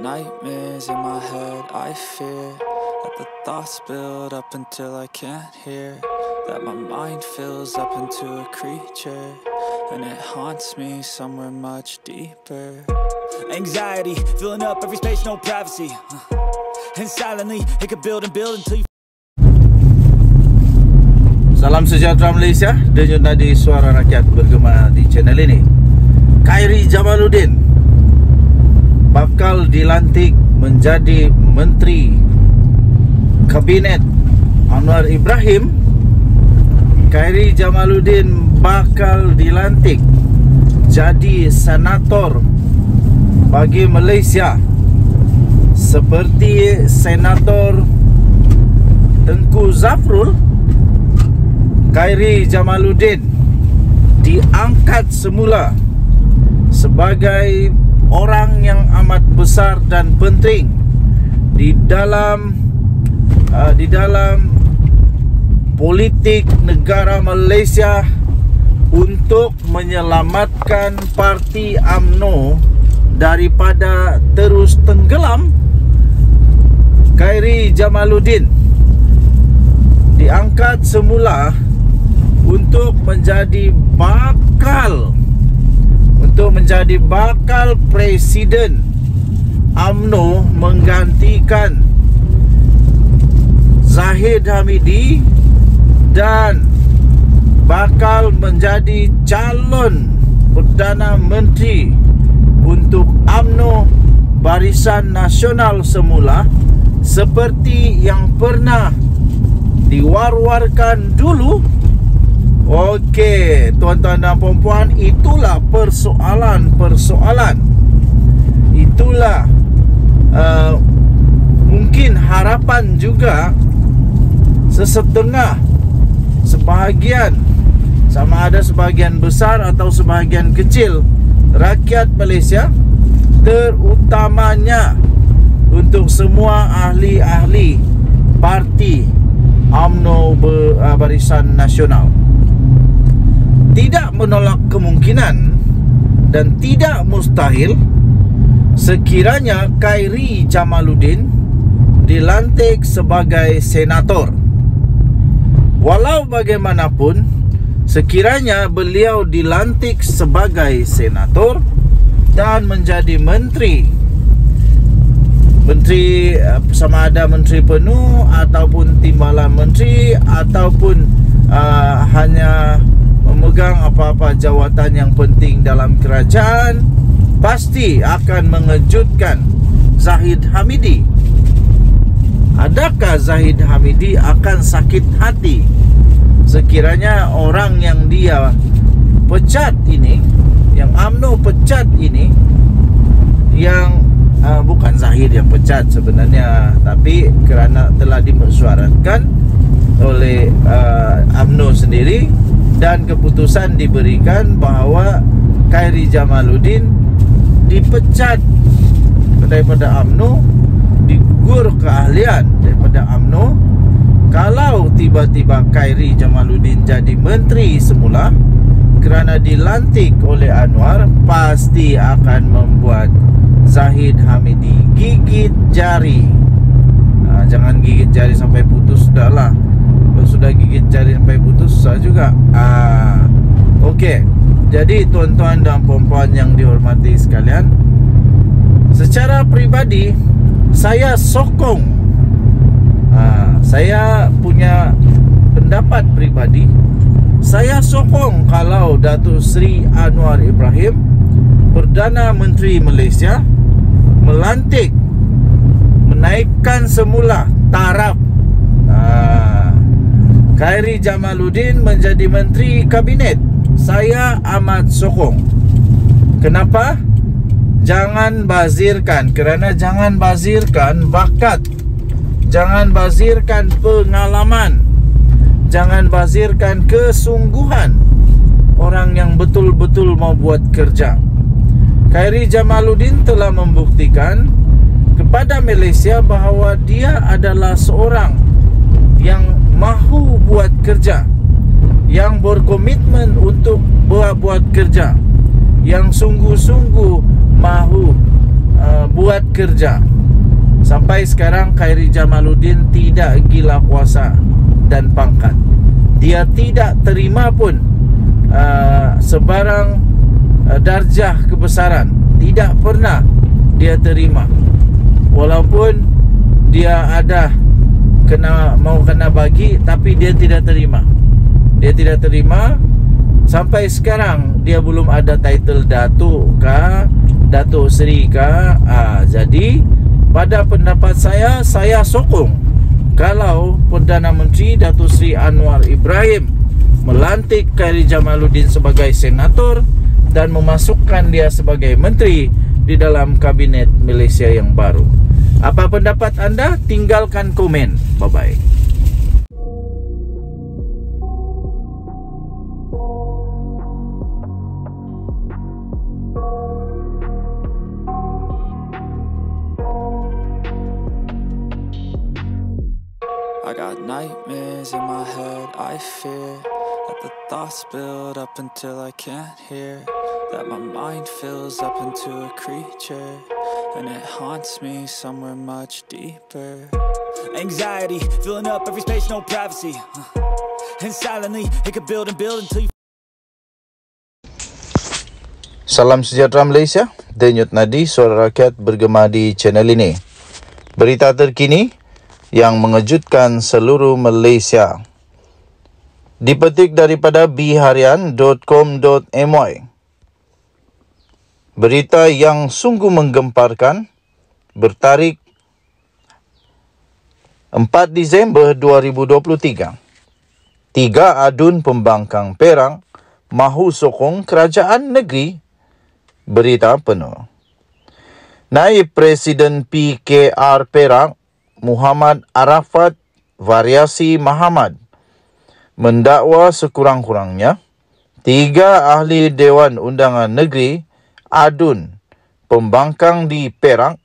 nightmares in my head, I fear that the thoughts build up until I can't hear, that my mind fills up into a creature, and it haunts me somewhere much deeper. Anxiety, filling up every space, no privacy, and silently, it could build and build until you... Salam sejahtera Malaysia, denyut nadi suara rakyat bergema di channel ini. Khairy Jamaluddin bakal dilantik menjadi Menteri Kabinet Anwar Ibrahim. Khairy Jamaluddin bakal dilantik jadi senator bagi Malaysia, seperti Senator Tengku Zafrul. Khairy Jamaluddin diangkat semula sebagai orang yang amat besar dan penting di dalam politik negara Malaysia untuk menyelamatkan parti UMNO daripada terus tenggelam. Khairy Jamaluddin diangkat semula untuk menjadi bakal presiden UMNO menggantikan Zahid Hamidi, dan bakal menjadi calon Perdana Menteri untuk UMNO Barisan Nasional semula, seperti yang pernah diwar-warkan dulu. Okey, tuan-tuan dan puan-puan, itulah persoalan. Itulah mungkin harapan juga sebahagian, sama ada sebahagian besar atau sebahagian kecil rakyat Malaysia, terutamanya untuk semua ahli-ahli parti UMNO Barisan Nasional. Tidak menolak kemungkinan dan tidak mustahil sekiranya Khairy Jamaluddin dilantik sebagai senator. Walau bagaimanapun, sekiranya beliau dilantik sebagai senator dan menjadi menteri sama ada menteri penuh ataupun timbalan menteri, ataupun hanya memegang apa-apa jawatan yang penting dalam kerajaan, pasti akan mengejutkan Zahid Hamidi. Adakah Zahid Hamidi akan sakit hati sekiranya orang yang dia pecat ini, yang UMNO pecat ini, yang bukan Zahid yang pecat sebenarnya, tapi kerana telah dimesyuaratkan oleh UMNO sendiri, dan keputusan diberikan bahawa Khairy Jamaluddin dipecat daripada UMNO, digugur keahlian daripada UMNO. Kalau tiba-tiba Khairy Jamaluddin jadi menteri semula kerana dilantik oleh Anwar, pasti akan membuat Zahid Hamidi gigit jari. Jangan gigit jari sampai putus, sudahlah. Kalau sudah gigit jari sampai putus, susah juga. Okey. Jadi tuan-tuan dan puan-puan yang dihormati sekalian, secara peribadi saya sokong, saya punya pendapat peribadi, saya sokong kalau Datuk Seri Anwar Ibrahim, Perdana Menteri Malaysia, menaikkan semula taraf Khairy Jamaluddin menjadi Menteri Kabinet. Saya amat sokong. Kenapa? Jangan bazirkan, kerana jangan bazirkan bakat, jangan bazirkan pengalaman, jangan bazirkan kesungguhan orang yang betul-betul mau buat kerja. Khairy Jamaluddin telah membuktikan kepada Malaysia bahawa dia adalah seorang yang mahu buat kerja, yang berkomitmen untuk buat kerja, yang sungguh-sungguh mahu buat kerja. Sampai sekarang Khairi Jamaluddin tidak gila kuasa dan pangkat. Dia tidak terima pun sebarang darjah kebesaran. Tidak pernah dia terima. Walaupun dia ada mau kena bagi, tapi dia tidak terima. Dia tidak terima. Sampai sekarang dia belum ada title Datuk kah, Datuk Seri kah. Jadi pada pendapat saya sokong kalau Perdana Menteri Datuk Seri Anwar Ibrahim melantik Khairi Jamaluddin sebagai senator dan memasukkan dia sebagai menteri di dalam kabinet Malaysia yang baru. Apa pendapat anda? Tinggalkan komen. Bye-bye. I got nightmares in my head, I fear that the thoughts build up until I can't hear, that my mind fills up into a creature, and it haunts me somewhere much deeper. Anxiety, filling up every space, no privacy. And silently, it could build and build until you... Salam sejahtera Malaysia. Denyut nadi suara rakyat bergema di channel ini. Berita terkini yang mengejutkan seluruh Malaysia. Dipetik daripada bharian.com.my. Berita yang sungguh menggemparkan bertarikh 4 Disember 2023. 3 adun pembangkang Perak mahu sokong kerajaan negeri. Berita penuh. Naib Presiden PKR Perak Muhammad Arafat Variasi Mahamad mendakwa sekurang-kurangnya 3 ahli Dewan Undangan Negeri adun pembangkang di Perak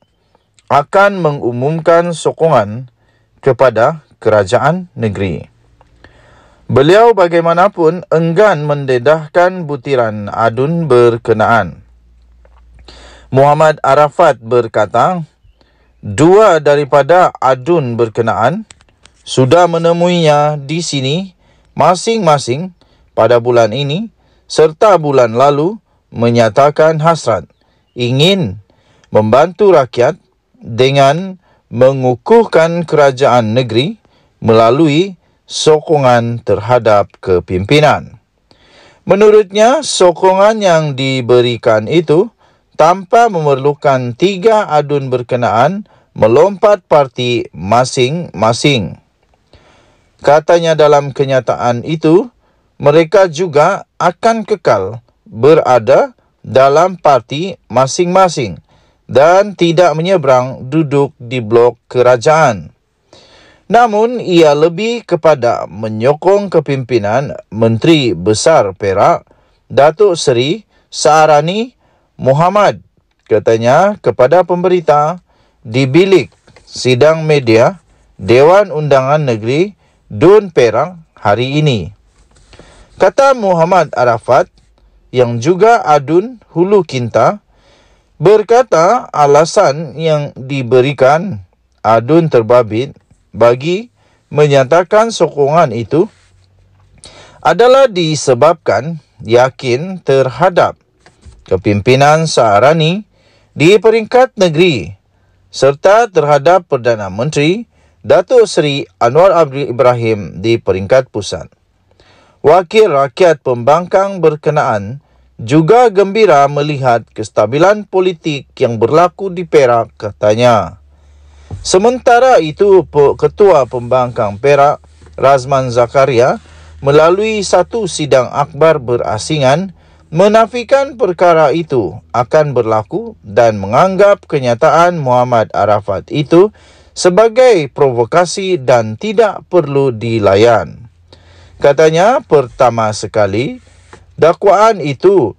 akan mengumumkan sokongan kepada kerajaan negeri. Beliau bagaimanapun enggan mendedahkan butiran adun berkenaan. Muhammad Arafat berkata, 2 daripada adun berkenaan sudah menemuinya di sini masing-masing pada bulan ini serta bulan lalu menyatakan hasrat ingin membantu rakyat dengan mengukuhkan kerajaan negeri melalui sokongan terhadap kepimpinan. Menurutnya, sokongan yang diberikan itu tanpa memerlukan 3 adun berkenaan melompat parti masing-masing. Katanya dalam kenyataan itu, mereka juga akan kekal berada dalam parti masing-masing dan tidak menyeberang duduk di blok kerajaan. Namun, ia lebih kepada menyokong kepimpinan Menteri Besar Perak, Datuk Seri Saarani Muhammad, katanya kepada pemberita di bilik sidang media Dewan Undangan Negeri Dun Perak hari ini. Kata Muhammad Arafat yang juga adun Hulu Kinta berkata alasan yang diberikan adun terbabit bagi menyatakan sokongan itu adalah disebabkan yakin terhadap kepimpinan Saarani di peringkat negeri serta terhadap Perdana Menteri Datuk Seri Anwar Ibrahim di peringkat pusat. Wakil rakyat pembangkang berkenaan juga gembira melihat kestabilan politik yang berlaku di Perak, katanya. Sementara itu, Ketua Pembangkang Perak Razman Zakaria melalui satu sidang akhbar berasingan menafikan perkara itu akan berlaku dan menganggap kenyataan Muhammad Arafat itu sebagai provokasi dan tidak perlu dilayan. Katanya, pertama sekali, dakwaan itu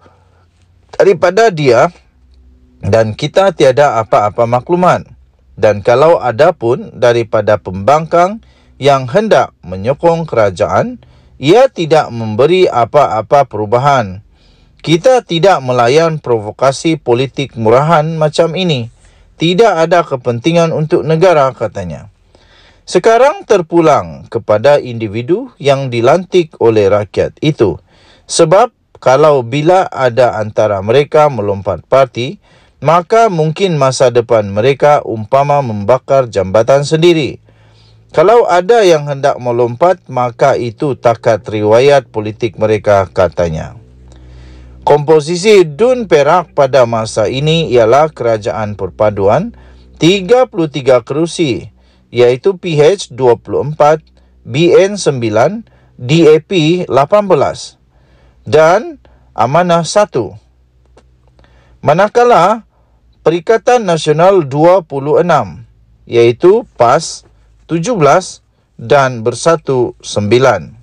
daripada dia dan kita tiada apa-apa maklumat. Dan kalau ada pun daripada pembangkang yang hendak menyokong kerajaan, ia tidak memberi apa-apa perubahan. Kita tidak melayan provokasi politik murahan macam ini. tidak ada kepentingan untuk negara, katanya. Sekarang terpulang kepada individu yang dilantik oleh rakyat itu. Sebab kalau bila ada antara mereka melompat parti, maka mungkin masa depan mereka umpama membakar jambatan sendiri. Kalau ada yang hendak melompat, maka itu takat riwayat politik mereka, katanya. Komposisi DUN Perak pada masa ini ialah kerajaan perpaduan 33 kerusi, iaitu PH 24, BN 9, DAP 18 dan Amanah 1. Manakala Perikatan Nasional 26, iaitu PAS 17 dan Bersatu 9.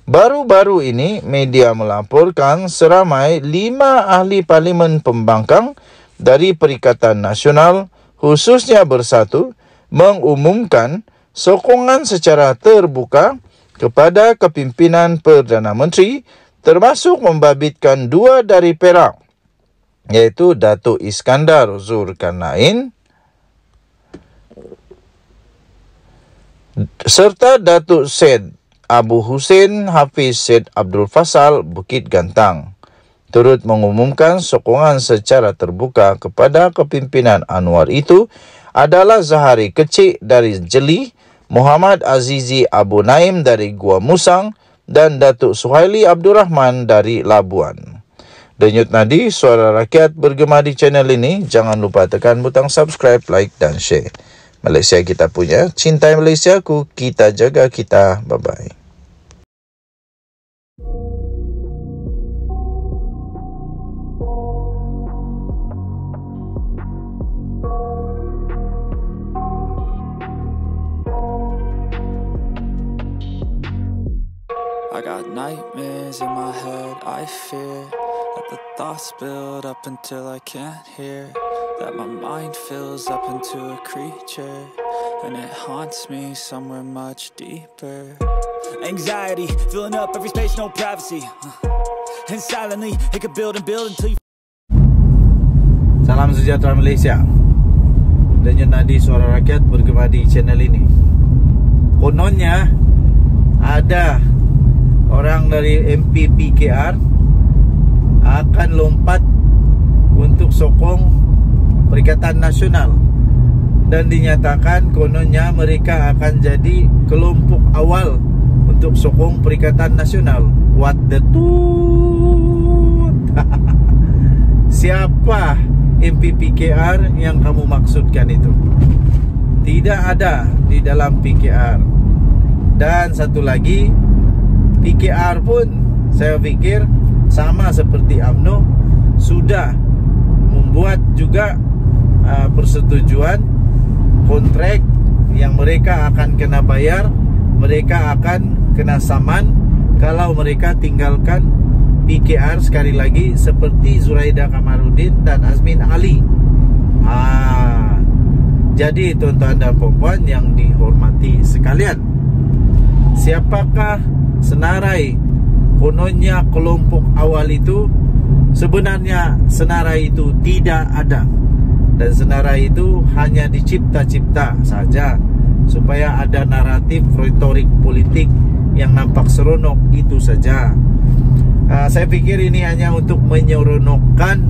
Baru-baru ini, media melaporkan seramai 5 ahli parlimen pembangkang dari Perikatan Nasional, khususnya Bersatu, mengumumkan sokongan secara terbuka kepada kepimpinan Perdana Menteri, termasuk membabitkan 2 dari Perak, iaitu Datuk Iskandar Zulkarnain serta Datuk Syed Abu Hussein Hafiz Syed Abdul Fasal Bukit Gantang, turut mengumumkan sokongan secara terbuka kepada kepimpinan Anwar itu adalah Zahari Kecik dari Jeli, Muhammad Azizi Abu Naim dari Gua Musang dan Datuk Suhaili Abdul Rahman dari Labuan. Denyut nadi Suara Rakyat bergema di channel ini. Jangan lupa tekan butang subscribe, like dan share. Malaysia kita punya, cintai Malaysiaku, kita jaga kita. Bye-bye. I got nightmares in my head, I fear that the thoughts build up until I can't hear, that my mind fills up into a creature, and it haunts me somewhere much deeper. Anxiety, filling up every space, no privacy. And silently, it could build and build until you... Salam sejahtera Malaysia. Denyut nadi Suara Rakyat bergema di channel ini. Kononnya ada orang dari MPP KR akan lompat untuk sokong Perikatan Nasional, dan dinyatakan kononnya mereka akan jadi kelompok awal untuk sokong Perikatan Nasional. What the toot? Siapa MPP KR yang kamu maksudkan itu? Tidak ada di dalam PKR. Dan satu lagi, PKR pun saya fikir sama seperti UMNO sudah membuat juga persetujuan kontrak yang mereka akan kena bayar, mereka akan kena saman kalau mereka tinggalkan PKR sekali lagi, seperti Zuraida Kamarudin dan Azmin Ali. Jadi tuan-tuan dan puan yang dihormati sekalian, siapakah senarai kononnya kelompok awal itu? Sebenarnya senarai itu tidak ada, dan senarai itu hanya dicipta-cipta saja supaya ada naratif retorik politik yang nampak seronok, itu saja. Saya pikir ini hanya untuk menyeronokkan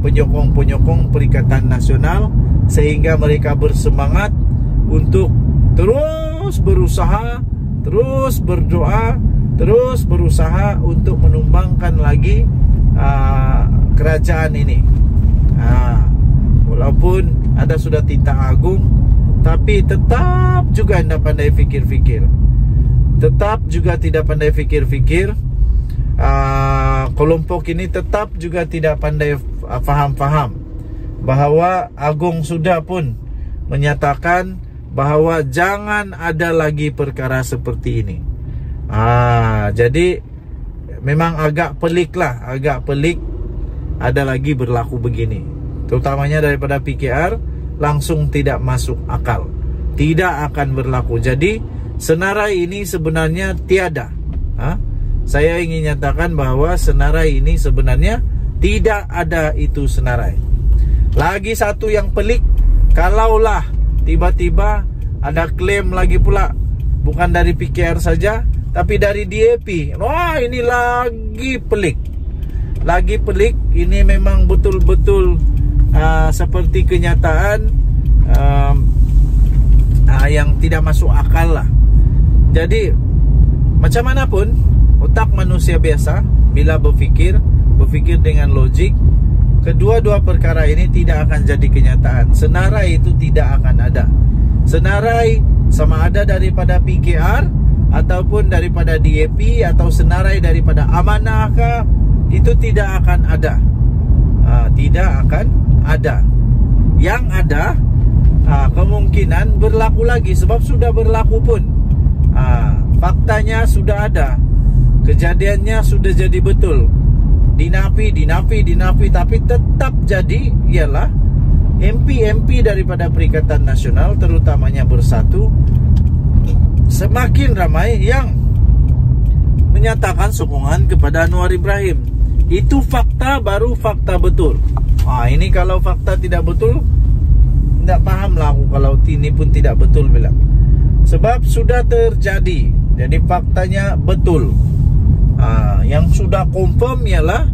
penyokong-penyokong Perikatan Nasional, sehingga mereka bersemangat untuk terus berusaha, terus berdoa, terus berusaha untuk menumbangkan lagi kerajaan ini. Walaupun ada sudah titah agung, tapi tetap juga tidak pandai fikir-fikir, tetap juga tidak pandai fikir-fikir. Kelompok ini tetap juga tidak pandai faham-faham bahawa Agung sudah pun menyatakan bahawa jangan ada lagi perkara seperti ini. Jadi memang agak pelik lah, agak pelik ada lagi berlaku begini, terutamanya daripada PKR. Langsung tidak masuk akal, tidak akan berlaku. Jadi senarai ini sebenarnya tiada. Saya ingin nyatakan bahawa senarai ini sebenarnya tidak ada itu senarai. Lagi satu yang pelik, kalaulah tiba-tiba ada klaim lagi pula, bukan dari PKR saja, tapi dari DAP. Wah, ini lagi pelik. Lagi pelik. Ini memang betul-betul seperti kenyataan yang tidak masuk akal lah. Jadi macam mana pun, otak manusia biasa bila berfikir dengan logik, kedua-dua perkara ini tidak akan jadi kenyataan. Senarai itu tidak akan ada. Senarai sama ada daripada PKR ataupun daripada DAP, atau senarai daripada amanah kah, itu tidak akan ada. Tidak akan ada. Yang ada kemungkinan berlaku lagi, sebab sudah berlaku pun. Faktanya sudah ada, kejadiannya sudah jadi betul. Dinafi, tapi tetap jadi. Ialah MP daripada Perikatan Nasional, terutamanya Bersatu, semakin ramai yang menyatakan sokongan kepada Anwar Ibrahim. Itu fakta, baru fakta betul. Ini kalau fakta tidak betul, tidak paham lah aku kalau ini pun tidak betul bilang. Sebab sudah terjadi, jadi faktanya betul. Yang sudah confirm ialah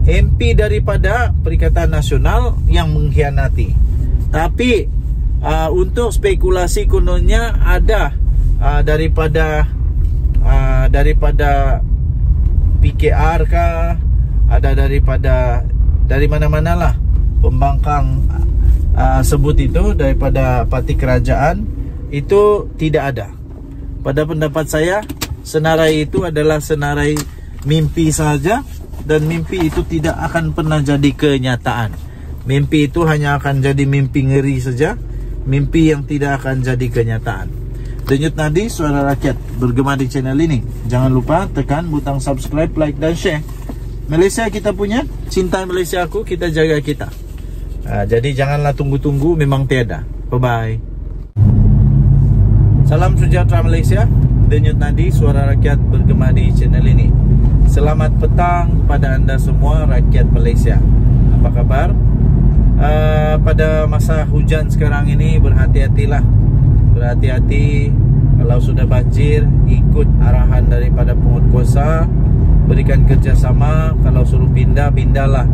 MP daripada Perikatan Nasional yang mengkhianati. Tapi untuk spekulasi kononnya ada daripada PKR kah, ada dari mana-mana lah pembangkang sebut itu daripada parti kerajaan, itu tidak ada. Pada pendapat saya, senarai itu adalah senarai mimpi saja, dan mimpi itu tidak akan pernah jadi kenyataan. Mimpi itu hanya akan jadi mimpi ngeri saja, mimpi yang tidak akan jadi kenyataan. Denyut Nadi, Suara Rakyat, bergema di channel ini. Jangan lupa tekan butang subscribe, like dan share. Malaysia kita punya, cinta Malaysia aku, kita jaga kita. Jadi janganlah tunggu-tunggu, memang tiada. Bye-bye. Salam sejahtera Malaysia. Denyut Nadi, Suara Rakyat, bergema di channel ini. Selamat petang pada anda semua rakyat Malaysia. Apa kabar? Pada masa hujan sekarang ini, berhati-hatilah. Berhati-hati. Kalau sudah banjir, ikut arahan daripada penguatkuasa. Berikan kerjasama. Kalau suruh pindah, pindahlah.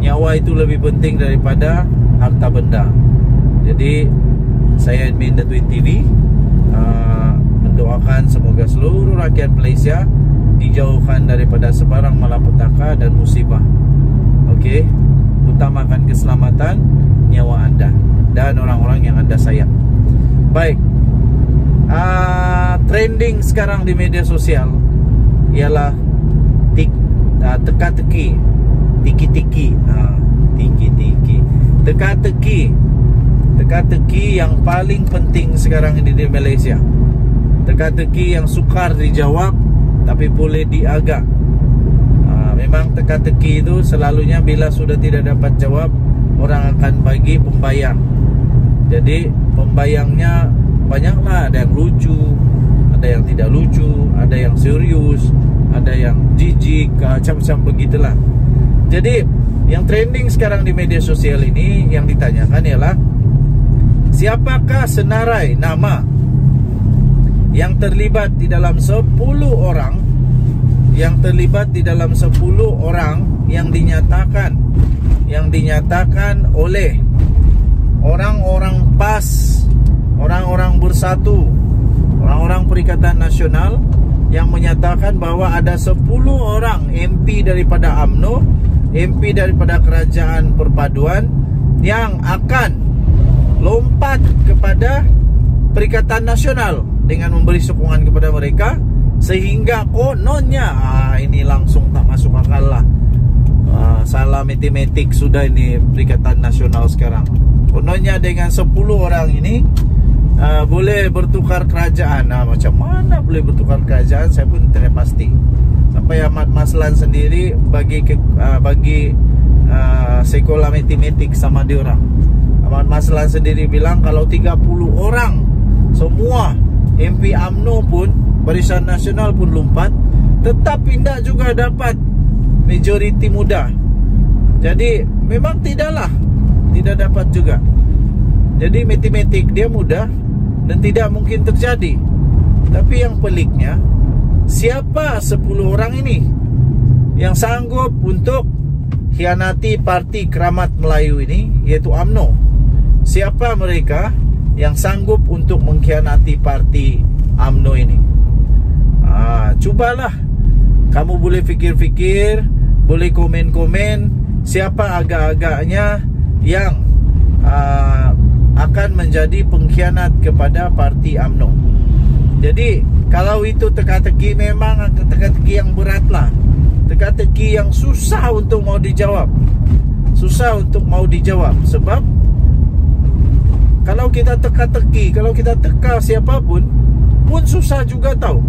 Nyawa itu lebih penting daripada harta benda. Jadi saya admin The Twin TV, mendoakan semoga seluruh rakyat Malaysia dijauhkan daripada sebarang malapetaka dan musibah. Okey, utamakan keselamatan nyawa anda dan orang-orang yang anda sayang. Baik, trending sekarang di media sosial ialah teka-teki, tiki-tiki, teka-teki yang paling penting sekarang ini di Malaysia. Teka-teki yang sukar dijawab tapi boleh diagak. Memang teka-teki itu selalunya bila sudah tidak dapat jawab, orang akan bagi pembayang. Jadi pembayangnya banyaklah, ada yang lucu, ada yang tidak lucu, ada yang serius, ada yang jijik, macam-macam begitulah. Jadi yang trending sekarang di media sosial ini yang ditanyakan ialah, siapakah senarai nama yang terlibat di dalam 10 orang, yang terlibat di dalam 10 orang yang dinyatakan oleh orang-orang PAS, orang-orang Bersatu, orang-orang Perikatan Nasional, yang menyatakan bahwa ada 10 orang MP daripada UMNO, MP daripada Kerajaan Perpaduan yang akan lompat kepada Perikatan Nasional dengan memberi sokongan kepada mereka, sehingga kononnya ini langsung tak masuk akal lah. Salah matematik sudah ini Perikatan Nasional sekarang. Kononnya dengan 10 orang ini boleh bertukar kerajaan. Macam mana boleh bertukar kerajaan, saya pun tidak pasti. Sampai Ahmad Maslan sendiri bagi sekolah matematik sama diorang. Ahmad Maslan sendiri bilang kalau 30 orang semua MP UMNO pun, Barisan Nasional pun lompat, tetap tidak juga dapat majoriti mudah. Jadi memang tidak dapat juga. Jadi matematik dia mudah dan tidak mungkin terjadi. Tapi yang peliknya, siapa 10 orang ini yang sanggup untuk khianati Parti Keramat Melayu ini, yaitu UMNO? Siapa mereka yang sanggup untuk mengkhianati Parti UMNO ini? Cubalah, kamu boleh fikir-fikir, boleh komen-komen, siapa agak-agaknya yang akan menjadi pengkhianat kepada Parti UMNO. Jadi kalau itu teka-teki, memang teka-teki yang berat lah, teka-teki yang susah untuk mau dijawab. Sebab kalau kita teka-teki, kalau kita teka siapapun pun susah juga tahu.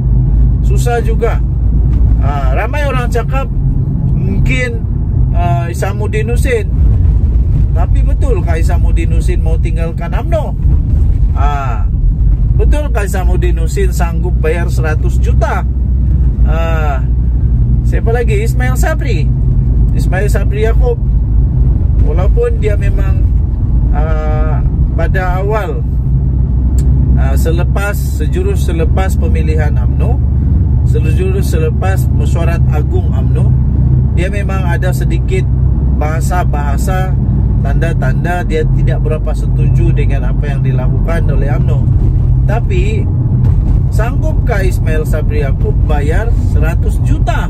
Ramai orang cakap mungkin Isamuddin Husin. Tapi betulkah Isamuddin Husin mau tinggalkan UMNO? Betulkah Isamuddin Husin sanggup bayar 100 juta? Siapa lagi? Ismail Sabri Yaakob. Walaupun dia memang pada awal sejurus selepas pemilihan UMNO, selepas mesyuarat agung UMNO, dia memang ada sedikit bahasa-bahasa, tanda-tanda dia tidak berapa setuju dengan apa yang dilakukan oleh UMNO. Tapi sanggupkah Ismail Sabri Yaakob bayar 100 juta?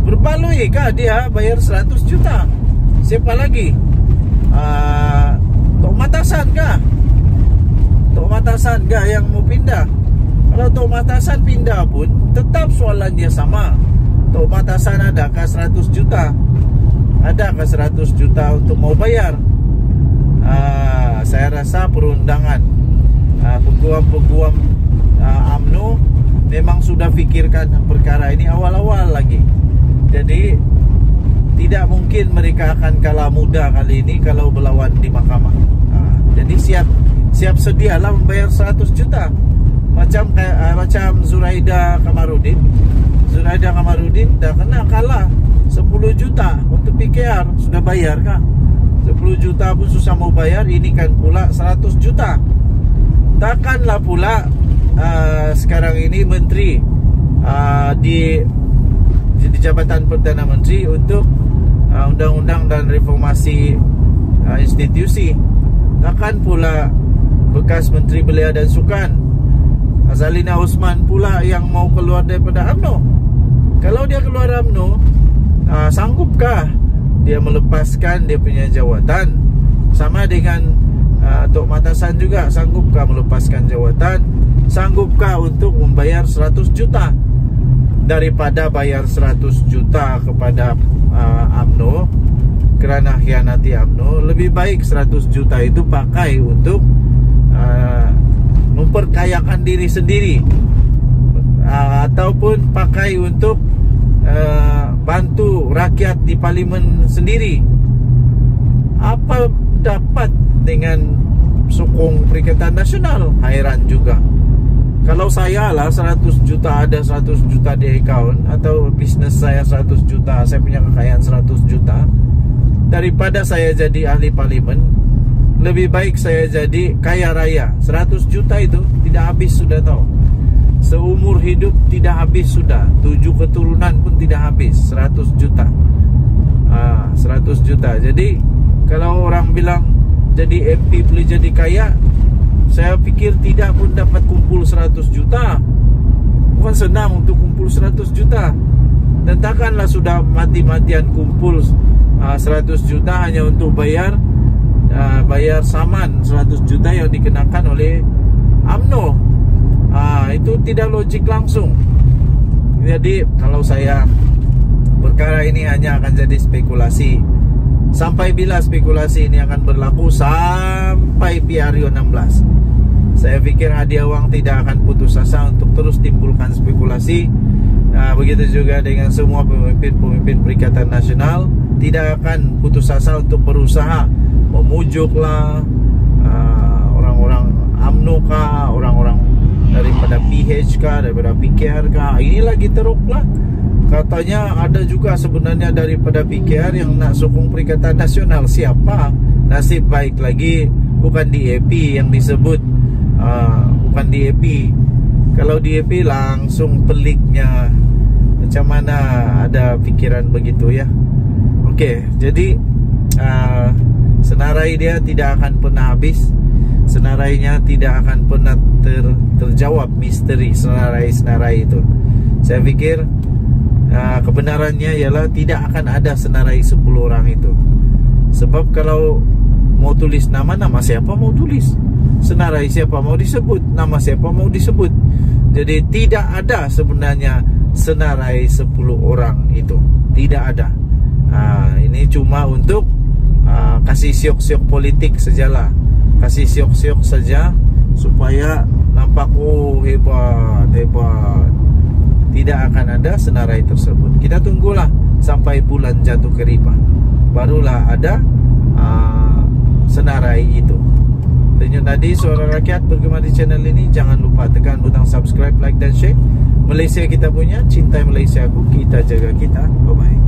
Berbaloi-kah dia bayar 100 juta? Siapa lagi? Tok Matasan kah yang mau pindah? Kalau Tok Matasan pindah pun tetap soalan dia sama. Tok Matasan adakah 100 juta? Adakah 100 juta untuk mau bayar? Saya rasa perundangan peguam-peguam UMNO memang sudah fikirkan perkara ini awal-awal lagi. Jadi tidak mungkin mereka akan kalah mudah kali ini kalau berlawan di mahkamah. Jadi siap sedialah membayar 100 juta. Macam Zuraida Kamarudin dah kena kalah 10 juta untuk PKR. Sudah bayar kah? 10 juta pun susah mau bayar, ini kan pula 100 juta. Takkanlah pula sekarang ini menteri di jabatan Perdana Menteri untuk undang-undang dan reformasi institusi. Takkan pula bekas Menteri Belia dan Sukan Azalina Osman pula yang mau keluar daripada UMNO. Kalau dia keluar UMNO, sanggupkah dia melepaskan dia punya jawatan? Sama dengan Tok Matasan juga, sanggupkah melepaskan jawatan? Sanggupkah untuk membayar 100 juta? Daripada bayar 100 juta kepada UMNO kerana khianati UMNO, lebih baik 100 juta itu pakai untuk memperkayakan diri sendiri, ataupun pakai untuk bantu rakyat di parlimen sendiri. Apa dapat dengan sokong Perikatan Nasional? Hairan juga. Kalau saya lah 100 juta, ada 100 juta di akaun, atau bisnes saya 100 juta, saya punya kekayaan 100 juta, daripada saya jadi ahli parlimen, lebih baik saya jadi kaya raya. 100 juta itu tidak habis sudah tahu. Seumur hidup tidak habis sudah. 7 keturunan pun tidak habis. 100 juta. 100 juta. Jadi kalau orang bilang jadi MP boleh jadi kaya, saya pikir tidak pun dapat kumpul 100 juta. Bukan senang untuk kumpul 100 juta. Dan takkanlah sudah mati-matian kumpul 100 juta hanya untuk bayar saman 100 juta yang dikenakan oleh UMNO. Itu tidak logik langsung. Jadi kalau saya, perkara ini hanya akan jadi spekulasi. Sampai bila spekulasi ini akan berlaku? Sampai PRU 16. Saya pikir Hadi Awang tidak akan putus asa untuk terus timbulkan spekulasi. Begitu juga dengan semua pemimpin-pemimpin Perikatan Nasional, tidak akan putus asa untuk berusaha memujuklah orang-orang UMNO kah, orang-orang daripada PH kah, daripada PKR kah. Ini lagi teruk lah. Katanya ada juga sebenarnya daripada PKR yang nak sokong Perikatan Nasional. Siapa? Nasib baik lagi bukan DAP yang disebut, bukan DAP. Kalau DAP langsung peliknya. Macam mana ada pikiran begitu ya? Okey, jadi senarai dia tidak akan pernah habis. Senarainya tidak akan pernah terjawab misteri senarai itu. Saya fikir kebenarannya ialah tidak akan ada senarai 10 orang itu. Sebab kalau mau tulis nama siapa mau tulis, senarai siapa mau disebut, nama siapa mau disebut. Jadi tidak ada sebenarnya senarai 10 orang itu. Tidak ada. Ini cuma untuk kasih siok-siok politik sajalah. Kasih siok-siok saja supaya nampak hebat. Tidak akan ada senarai tersebut. Kita tunggulah sampai bulan jatuh ke riba, barulah ada senarai itu. Denyut nadi suara rakyat bergema di channel ini. Jangan lupa tekan butang subscribe, like dan share. Malaysia kita punya, cintai Malaysia aku, kita jaga kita. Bye bye.